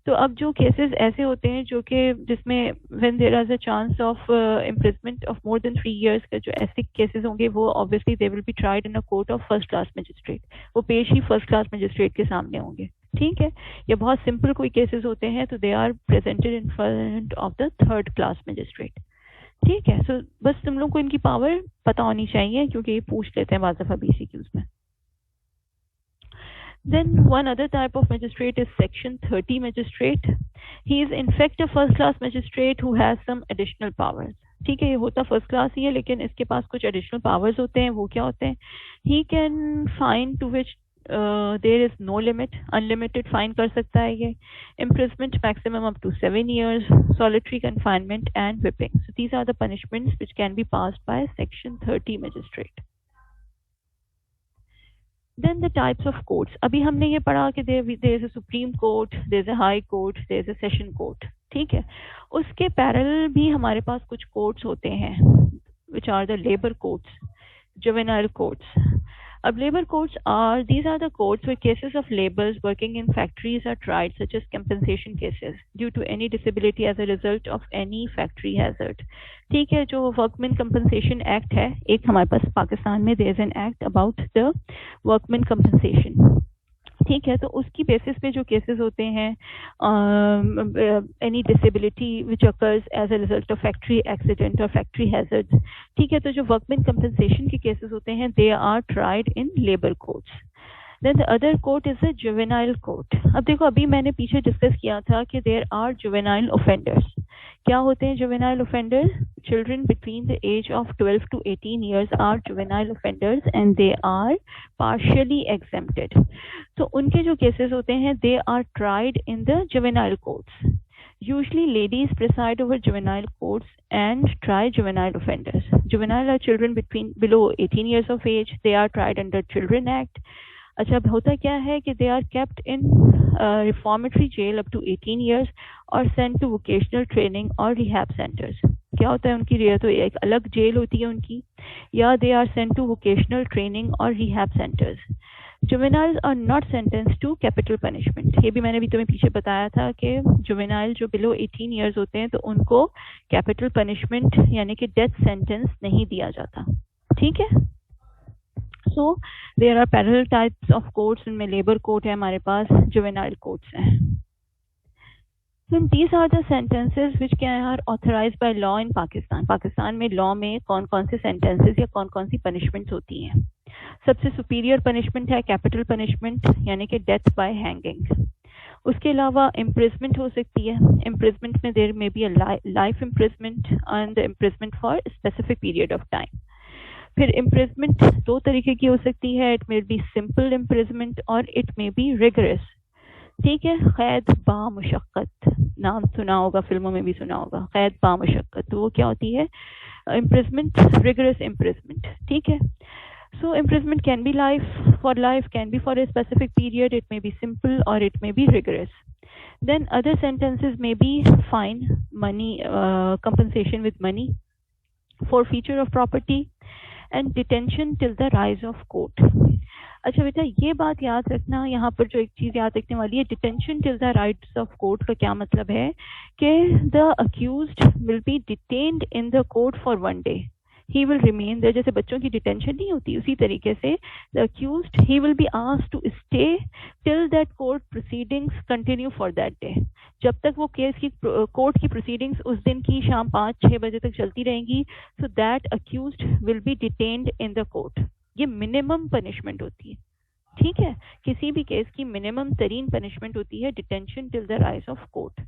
तो अब जो केसेस ऐसे होते हैं जो कि जिसमें when there is a chance of imprisonment of more than 3 years के जो ऐसे केसेस होंगे वो obviously they will be tried in a court of first class magistrate, वो पेश ही फर्स्ट क्लास मैजिस्ट्रेट के सामने होंगे, ठीक है। या बहुत सिंपल कोई केसेस होते हैं तो they are presented in front of the third class magistrate, ठीक है। सो बस तुम लोग को इनकी पावर पता होनी चाहिए क्योंकि ये पूछ लेते हैं बाज़ दफ़ा BCQs में। Then one other type of magistrate is Section 30 magistrate. He is in fact a first class magistrate who has some additional powers. ठीक है, ये होता फर्स्ट क्लास ही है लेकिन इसके पास कुछ एडिशनल पावर्स होते हैं। वो क्या होते हैं? He can fine to which there is no limit, unlimited fine कर सकता है ये, imprisonment maximum up to 7 years, solitary confinement and whipping. So these are the punishments which can be passed by Section 30 magistrate. Then the types of courts, अभी हमने ये पढ़ा कि there is a supreme court, there is a high court, there is a session court, ठीक है। उसके parallel भी हमारे पास कुछ कोर्ट्स होते हैं which are the labour courts, juvenile courts. Labor courts are, these are the courts where cases of laborers working in factories are tried, such as compensation cases due to any disability as a result of any factory hazard. ठीक है, जो workman compensation act है एक हमारे पास पाकिस्तान में, there is an act about the workman compensation, ठीक है। तो उसकी बेसिस पे जो केसेस होते हैं, any disability which occurs as a result of factory accident और फैक्ट्री हैजर्ड्स, ठीक है। तो जो वर्कमैन कंपनसेशन के केसेस होते हैं they are tried in labour courts. Then the other court is a juvenile court. अब देखो, अभी मैंने पीछे डिस्कस किया था कि देयर आर जुवेनाइल ऑफेंडर्स। क्या होते हैं juvenile offenders? Children between the age of 12 to 18 years are juvenile offenders and they are partially exempted. तो उनके जो केसेस होते हैं they are tried in the juvenile courts. Usually ladies preside over juvenile courts and try juvenile offenders. Juvenile are children below 18 years of age. They are tried under Children Act. अच्छा, अब होता क्या है कि they are kept in reformatory jail up to 18 years और sent to vocational training और rehab centres. क्या होता है उनकी, या तो एक अलग जेल होती है उनकी, या they are sent to vocational training और rehab centres. Juveniles are not sentence to capital punishment. ये भी मैंने भी तुम्हें पीछे बताया था कि जुवेनाइल जो बिलो 18 years होते हैं तो उनको कैपिटल पनिशमेंट यानी कि डेथ सेंटेंस नहीं दिया जाता, ठीक है। So there are parallel types of courts, इनमें लेबर कोर्ट है हमारे पास, जुवेनाइल कोर्ट्स हैं। Then these are the sentences which are authorized by law in Pakistan. Pakistan में लॉ में कौन कौन से sentences या कौन कौन सी punishments होती हैं। सबसे सुपीरियर पनिशमेंट है कैपिटल पनिशमेंट यानी कि डेथ बाय हैंगिंग। उसके अलावा इम्प्रिजमेंट हो सकती है। इम्प्रिजमेंट में there may be a life imprisonment and imprisonment for specific period of time. फिर इम्प्रिजमेंट दो तरीके की हो सकती है, it may be simple imprisonment और इट मे बी रिगरस, ठीक है। कैद बा मुशक्कत, नाम सुना होगा, फिल्मों में भी सुना होगा, कैद बा मुशक्कत। तो वो क्या होती है? इम्प्रिजमेंट, रिगरस इम्प्रिजमेंट, ठीक है। So imprisonment can be life, can be for a specific period, it may be simple or it may be rigorous. Then other sentences may be fine, money, compensation with money, forfeiture of property and detention till the rise of court. अच्छा बेटा, ये बात याद रखना, यहाँ पर जो एक चीज याद रखने वाली है, detention till the rights of court का क्या मतलब है कि the accused will be detained in the court for 1 day. He will remain there, जैसे बच्चों की डिटेंशन नहीं होती उसी तरीके से the accused he will be asked to stay till that court proceedings continue for that day. जब तक वो केस की कोर्ट की प्रोसीडिंग्स उस दिन की शाम 5-6 बजे तक चलती रहेंगी, so that accused will be detained in the court. ये मिनिमम पनिशमेंट होती है, ठीक है। किसी भी केस की मिनिमम तरीन पनिशमेंट होती है detention till the rise of court,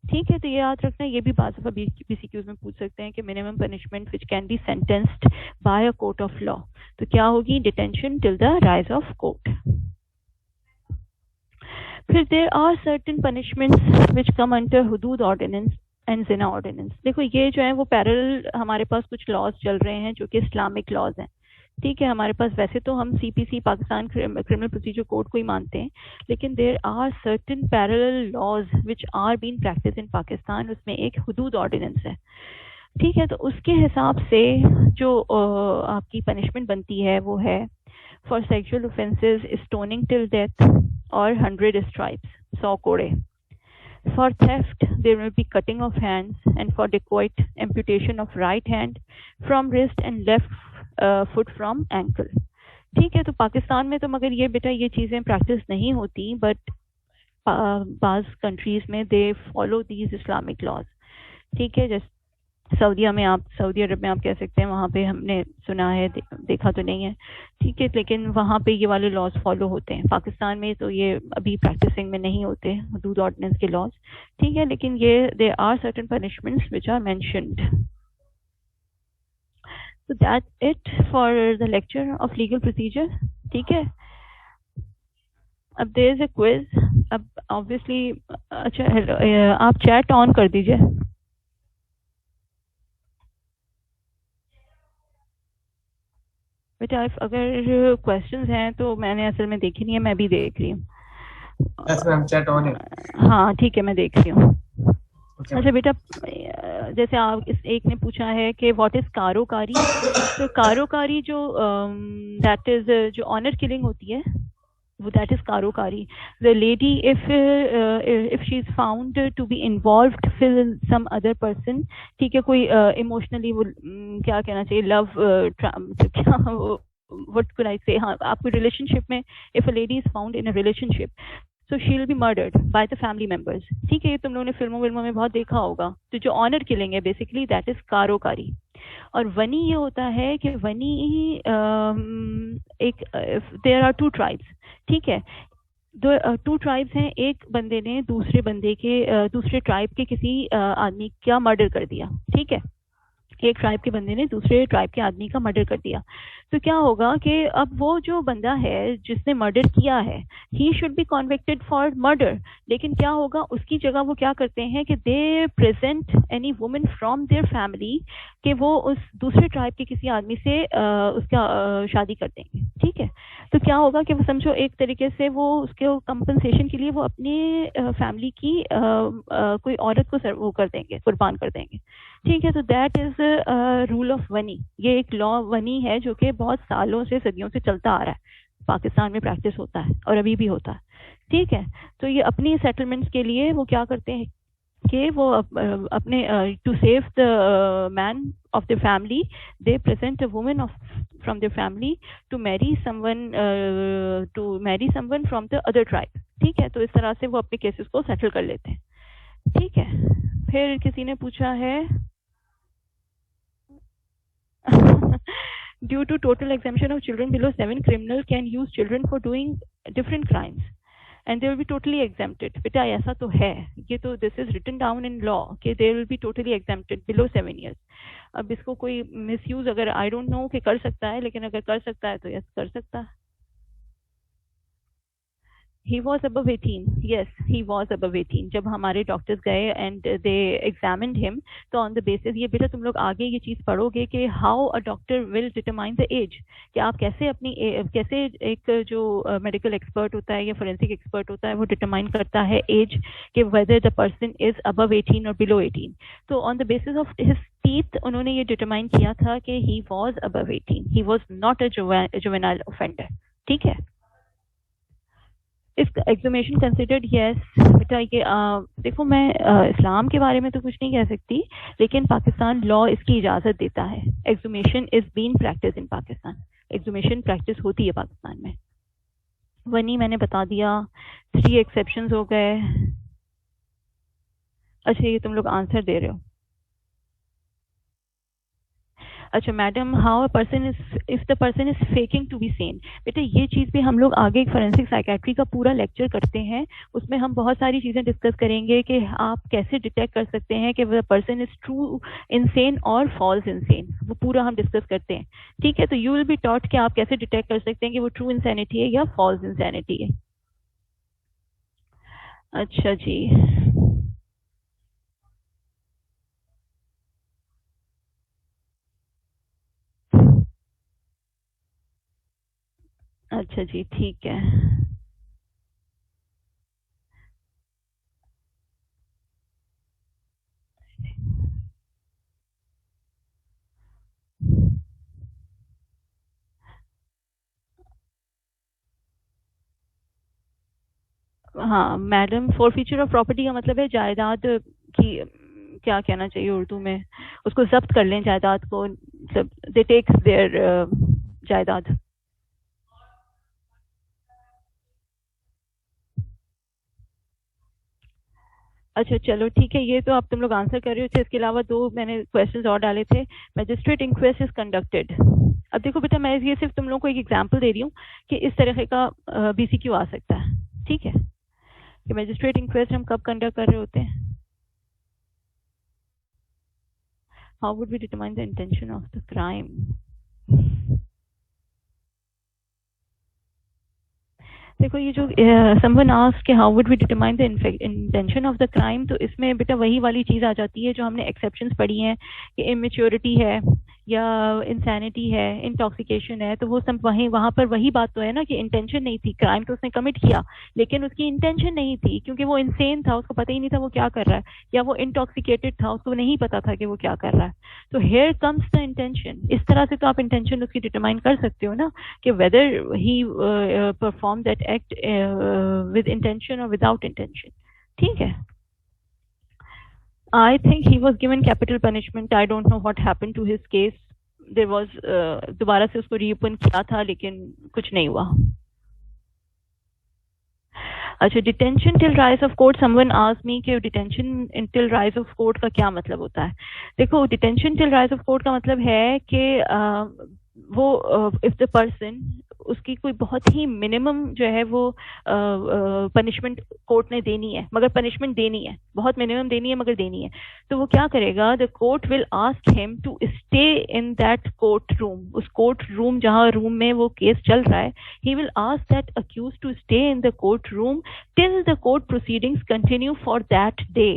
ठीक है। तो ये याद रखना, ये भी बात बीसीक्यूज में पूछ सकते हैं कि minimum punishment which can be sentenced by a court of law, तो क्या होगी? Detention till the rise of court. फिर there are certain punishments which come under Hudood ordinance and Zina ordinance. देखो, ये जो है वो पैरेलल हमारे पास कुछ लॉज चल रहे हैं जो कि इस्लामिक लॉज हैं, ठीक है। हमारे पास वैसे तो हम CPC Pakistan criminal procedure code को ही मानते हैं, लेकिन there are certain parallel laws which are been practice in Pakistan. उसमें एक हुदूद ऑर्डिनेंस है, ठीक है। तो उसके हिसाब से जो आपकी पनिशमेंट बनती है वो है for sexual offences stoning till death और 100 स्ट्राइप्स, 100 कोड़े। For theft there will be cutting off hands and for dacoit amputation of right hand from wrist and left foot from ankle, ठीक है। तो पाकिस्तान में तो मगर ये बेटा ये चीजें प्रैक्टिस नहीं होती, बट बाज कंट्रीज में they follow these Islamic laws, ठीक है। जैसे सऊदी अरब में आप कह सकते हैं, वहाँ पे हमने सुना है, देखा तो नहीं है, ठीक है, लेकिन वहाँ पे ये वाले लॉज फॉलो होते हैं। पाकिस्तान में तो ये अभी प्रैक्टिसिंग में नहीं होते हुदूद ऑर्डिनेंस के लॉज, ठीक है। लेकिन ये there are certain punishments which are mentioned. So that's it for the lecture of legal procedure, ठीक है। अब there is a quiz। अब obviously अच्छा, आप chat on कर दीजिए। बेटा अगर क्वेश्चंस हैं तो मैंने असल में देखी नहीं है, मैं भी देख रही हूँ। Yes, ma'am. Chat on है. हाँ ठीक है, मैं देख रही हूँ। Okay, अच्छा ma'am. बेटा, जैसे आप इस एक ने पूछा है कि व्हाट इज कारोकारी, तो कारोकारी जो दैट इज जो ऑनर किलिंग होती है, that is karokari. The lady, if she is found to be involved with some other person, ठीक है, कोई इमोशनली वो क्या कहना चाहिए, लव क्या what could I say, हाँ आपको रिलेशनशिप में, if a lady is found in a relationship, so she will be murdered by the family members. ठीक है, ये तुम लोगों ने फिल्मों विल्मों में बहुत देखा होगा। तो जो ऑनर किलिंग है बेसिकली दैट इज कारोकारी। और वनी ये होता है कि वनी एक, देयर आर टू ट्राइब्स, ठीक है, दो टू ट्राइब्स हैं, एक बंदे ने दूसरे बंदे के दूसरे ट्राइब के किसी आदमी का मर्डर कर दिया, ठीक है, एक ट्राइब के बंदे ने दूसरे ट्राइब के आदमी का मर्डर कर दिया। तो क्या होगा कि अब वो जो बंदा है जिसने मर्डर किया है, he should be convicted for murder, लेकिन क्या होगा उसकी जगह वो क्या करते हैं कि दे present any women from their family कि वो उस दूसरे ट्राइब के किसी आदमी से उसका शादी कर देंगे, ठीक है। तो क्या होगा कि वो समझो एक तरीके से वो उसके कंपनसेशन के लिए वो अपनी फैमिली की कोई औरत को वो कर देंगे, कुर्बान कर देंगे, ठीक है। तो दैट इज रूल ऑफ वनी, ये एक लॉ वनी है जो कि बहुत सालों से सदियों से चलता आ रहा है, पाकिस्तान में प्रैक्टिस होता है और अभी भी होता है, ठीक है। तो ये अपनी सेटलमेंट्स के लिए वो क्या करते हैं कि वो अपने to save the man of the family, they present a woman of from the family to marry someone from the other tribe, ठीक है। तो इस तरह से वो अपने केसेस को सेटल कर लेते हैं, ठीक है। फिर किसी ने पूछा है due to total exemption of children below 7, criminal can use children for doing different crimes and they will be totally exempted. बेटा ऐसा तो है, ये तो this is written down in law कि they will be totally exempted below 7 years. अब इसको कोई misuse अगर I don't know कि कर सकता है, लेकिन अगर कर सकता है तो yes कर सकता है। He was above 18. Yes, he was above 18. जब हमारे डॉक्टर्स गए and they examined him, तो on the basis, ये बेटा तुम लोग आगे ये चीज़ पढ़ोगे कि how a doctor will determine the age, कि आप कैसे अपनी कैसे एक जो मेडिकल एक्सपर्ट होता है या फोरेंसिक एक्सपर्ट होता है वो डिटरमाइन करता है एज कि whether the person is above 18 or below 18. तो on the basis of his teeth उन्होंने ये डिटरमाइन किया था कि he was above 18. He was not a juvenile offender. ठीक है। इस एक्सुमेशन कंसिडर्ड, यस बेटा ये देखो मैं इस्लाम के बारे में तो कुछ नहीं कह सकती, लेकिन पाकिस्तान लॉ इसकी इजाज़त देता है। Exhumation is been practice in Pakistan, exhumation practice होती है पाकिस्तान में। वनी मैंने बता दिया, 3 एक्सेप्शंस हो गए। अच्छा ये तुम लोग आंसर दे रहे हो। अच्छा madam, how a person is, if the person is faking to be sane, बेटा ये चीज़ भी हम लोग आगे फॉरेंसिक साइकेट्री का पूरा लेक्चर करते हैं, उसमें हम बहुत सारी चीज़ें डिस्कस करेंगे कि आप कैसे डिटेक्ट कर सकते हैं कि the person is true insane और फॉल्स इनसेन, वो पूरा हम डिस्कस करते हैं, ठीक है। तो यू विल बी टॉट कि आप कैसे डिटेक्ट कर सकते हैं कि वो ट्रू इंसैनिटी है या फॉल्स इंसैनिटी है। अच्छा जी, अच्छा जी ठीक है। हाँ madam, four feature of property का मतलब है जायदाद की, क्या कहना चाहिए उर्दू में, उसको जब्त कर लें जायदाद को, मतलब दे टेक देयर जायदाद। अच्छा चलो ठीक है, ये तो आप तुम लोग आंसर कर रहे हो। इसके अलावा 2 मैंने क्वेश्चंस और डाले थे। Magistrate inquest is conducted. अब देखो बेटा, मैं ये सिर्फ तुम लोगों को एक एग्जांपल दे रही हूँ कि इस तरह का बीसीक्यू आ सकता है, ठीक है, कि मैजिस्ट्रेट इंक्वेस्ट हम कब कंडक्ट कर रहे होते हैं। How would we determine the intention of the crime. देखो ये जो समवन आस्क्ड कि how would we determine the intention of the crime, तो इसमें बेटा वही वाली चीज़ आ जाती है जो हमने एक्सेप्शंस पढ़ी हैं कि इमेच्योरिटी है या इंसैनिटी है, इंटॉक्सिकेशन है, तो वो सब वहाँ पर वही बात तो है ना कि इंटेंशन नहीं थी, क्राइम तो उसने कमिट किया लेकिन उसकी इंटेंशन नहीं थी क्योंकि वो इंसेन था, उसको पता ही नहीं था वो क्या कर रहा है, या वो इंटॉक्सिकेटेड था, उसको नहीं पता था कि वो क्या कर रहा है। तो हेयर कम्स द इंटेंशन। इस तरह से तो आप इंटेंशन उसकी डिटरमाइन कर सकते हो ना कि whether he perform that act with intention और विदाउट इंटेंशन। ठीक है, I think he was given capital punishment. I don't know what happened to his case. There was दोबारा से उसको रीओपन किया था लेकिन कुछ नहीं हुआ। अच्छा, detention till rise of court. Someone asked me कि detention till rise of court का क्या मतलब होता है। देखो, detention till rise of court का मतलब है कि वो इफ द पर्सन, उसकी कोई बहुत ही मिनिमम जो है वो पनिशमेंट कोर्ट ने देनी है, मगर पनिशमेंट देनी है, बहुत मिनिमम देनी है मगर देनी है, तो वो क्या करेगा, the court will ask him to stay in that court room. उस कोर्ट रूम जहां रूम में वो केस चल रहा है, he will ask that accuse to stay in the court room till the court proceedings continue for that day.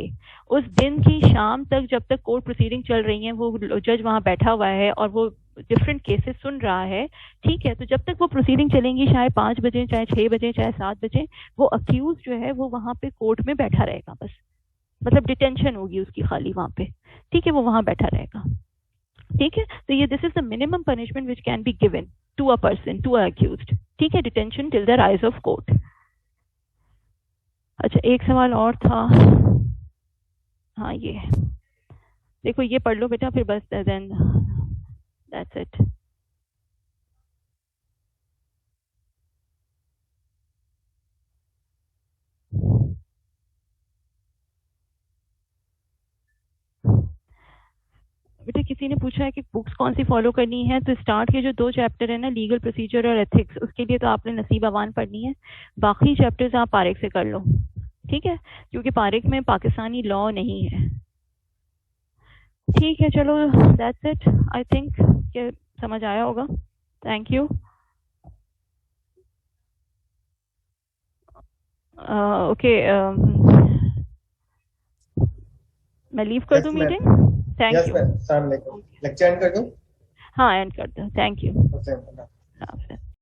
उस दिन की शाम तक जब तक कोर्ट प्रोसीडिंग चल रही है, वो जज वहां बैठा हुआ है और वो डिफरेंट केसेस सुन रहा है, ठीक है, तो जब तक वो प्रोसीडिंग चलेंगी, चाहे 5 बजे, चाहे 6 बजे, चाहे 7 बजे, वो अक्यूज जो है वो वहां पे कोर्ट में बैठा रहेगा बस। मतलब डिटेंशन होगी उसकी खाली वहां पे, ठीक है, वो वहां बैठा रहेगा। ठीक है, तो ये this is the minimum punishment which can be given to a person, to a accused. ठीक है, detention till the rise of court. अच्छा, एक सवाल और था। हाँ, ये देखो, ये पढ़ लो बेटा, फिर बस देन दैट्स इट। बेटा, किसी ने पूछा है कि बुक्स कौन सी फॉलो करनी है, तो स्टार्ट के जो 2 चैप्टर है ना, लीगल प्रोसीजर और एथिक्स, उसके लिए तो आपने नसीब अवान पढ़नी है। बाकी चैप्टर्स आप पारिक से कर लो, ठीक है, क्योंकि पारिक में पाकिस्तानी लॉ नहीं है। ठीक है, चलो, दैट्स इट। आई थिंक कि समझ आया होगा। Thank you. ओके, मैं लीव कर दूं meeting? Thank yes you. Ma'am, अस्सलाम वालेकुम। लेक्चर एंड कर दूं? हाँ, एंड कर दो। Thank you. ओके।